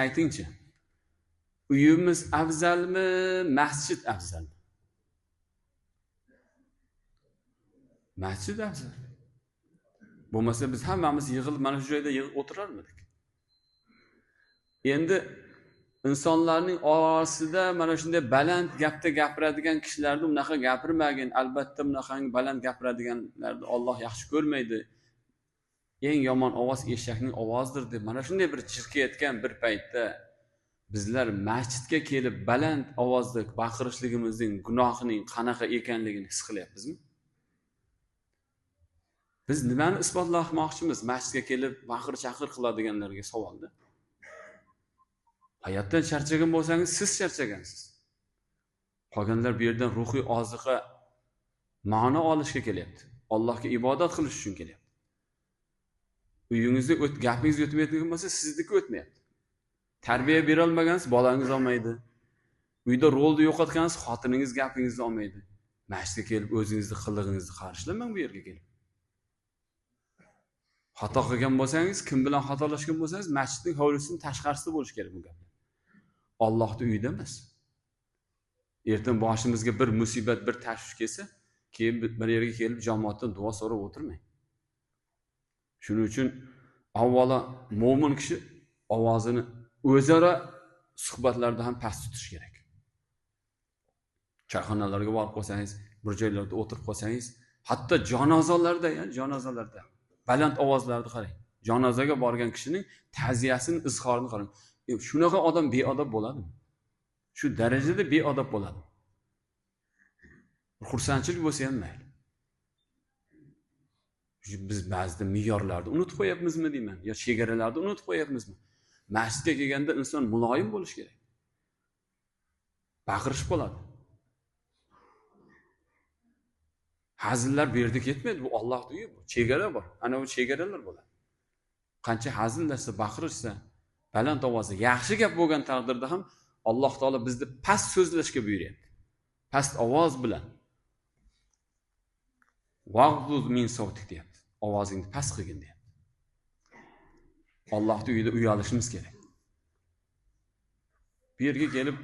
Aytingchi, uyimiz afzalmi, masjid afzalmi? Masjid afzal. Bo'lmasa biz hammamiz yig'ilib mana shu joyda yig'ib o'tirarmidik. Endi insonlarning orasida mana shunday baland gapda gapiradigan kishilarni unaqa gapirmagin. Albatta bunaqangi baland gapiradiganlarni Alloh yaxshi ko'rmaydi. Eng yomon ovoz eshakning ovozidir deb mana shunday bir chirkayotgan bir paytda bizlar masjidga kelib baland ovozda baqirishligimizning gunohining qanaqa ekanligini his qilyapmizmi? Biz nimani isbotlamoqchimiz? Masjidga kelib baqir-chaqir qiladiganlarga savolda. Hayotdan charchagan bo'lsangiz, siz charchagansiz. Qolganlar bu yerdan ruhiy oziqa, ma'no olishga kelyapti. Allohga ibodat qilish uchun kelyapti. Uyingizda gapingiz o'tmaydigan bo'lsa, sizniki o'tmayapti. Tarbiya bera olmagansiz, bolangiz olmaydi. Uyda rolni yo'qotgansiz, xotiningiz gapingizni olmaydi. Masjidga kelib o'zingizni qilig'ingizni qarishlamang bu yerga kelib. Xato qilgan bo'lsangiz, kim bilan xatolashgan bo'lsangiz, masjidning hovlisining tashqarisida bo'lish kerak bu gaplar. Allohning uyida emas. Ertaga boshimizga bir musibat, bir tashvish kelsa, keyin bir yerga kelib jamoatdan duo so'rab o'tirmang. Shuning uchun avvalo mo'min kishi ovozini o'zaro suhbatlarda ham past tutish kerak. Choyxonalarga borib qolsangiz, bir joylarda o'tirib qolsangiz, hatto janozalarda baland ovozlarni qarang. Janozaga borgan kishining ta'ziyasining izhorini qarang. Shunaqa odam beodob bo'ladimi? Shu darajada beodob bo'ladi. Xursandchilik bo'lsa ham mayli. Biz ba'zida me'yorlarni unutib qo'yapmizmi deyman, yo chegaralarni unutib qo'yapmizmi? Masjidga kelganda inson muloyim bo'lish kerak. Baqirish bo'ladi. Hazillar bu yerda ketmaydi, bu Allohning uyi, bu chegara bor. Ana bu chegaralar bo'ladi. Qancha hazillashsa, baqirishsa, baland ovozda yaxshi gap bo'lgan taqdirda ham Alloh taolo bizni past so'zlashga buyuryapti. Past ovoz bilan. Vag'dud min savtik deyapti. Ovozingni past qilgin deyapti. Allohning uyida uyalishimiz kerak. Bu yerga kelib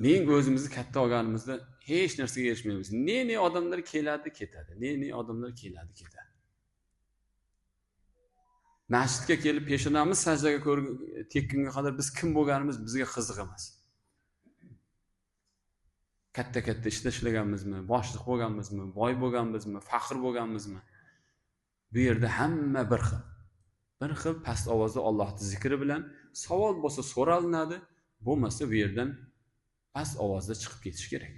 men o'zimizni katta olganimizda hech narsaga erishmaymiz. Ne odamlar keladi, ketadi. Ne odamlar keladi, ketadi. Masjidga kelib peshonamiz sajdaga tekkunga qadar biz kim bo'lganimiz bizga qiziq emas. Katta ishda ishlaganmizmi, boshliq bo'lganmizmi, boy bo'lganmizmi, faqir bo'lganmizmi? Bu yerda hamma bir xil. Bir xil past ovozda Allohning zikri bilan savol bo'lsa so'ralinadi, bo'lmasa bu yerdan past ovozda chiqib ketish kerak.